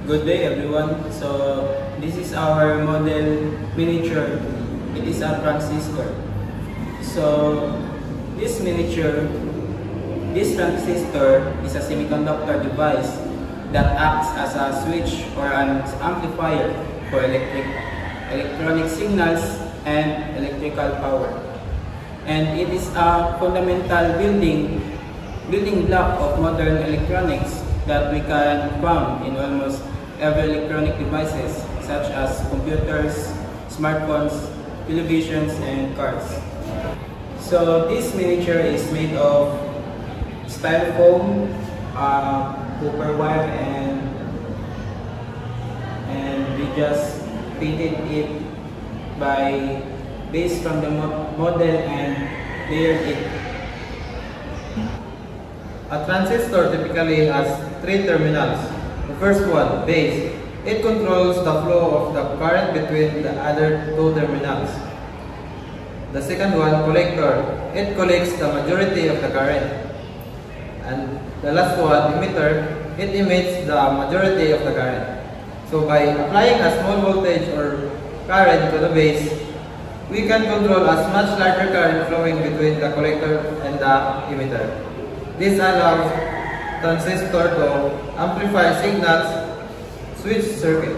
Good day everyone. So this is our model miniature. It is a transistor. So this transistor is a semiconductor device that acts as a switch or an amplifier for electronic signals and electrical power. And it is a fundamental building block of modern electronics that we can find in almost every electronic devices such as computers, smartphones, televisions, and cars. So this miniature is made of styrofoam, copper wire, and we just painted it based from the model and layered it. A transistor typically has three terminals. The first one, base. It controls the flow of the current between the other two terminals. The second one, collector. It collects the majority of the current. And the last one, emitter. It emits the majority of the current. So by applying a small voltage or current to the base, we can control as much larger current flowing between the collector and the emitter. This allows transistor to amplify signals, switch circuit.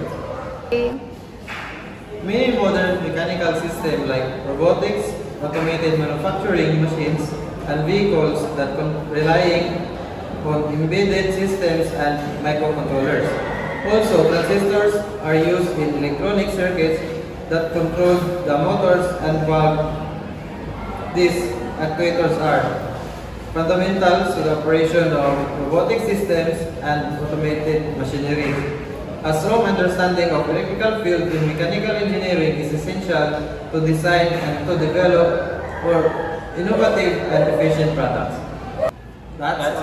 Many modern mechanical systems like robotics, automated manufacturing machines, and vehicles that relying on embedded systems and microcontrollers. Also, transistors are used in electronic circuits that control the motors and valve. These actuators are fundamental to the operation of robotic systems and automated machinery. A strong understanding of electrical field in mechanical engineering is essential to design and to develop innovative and efficient products. That's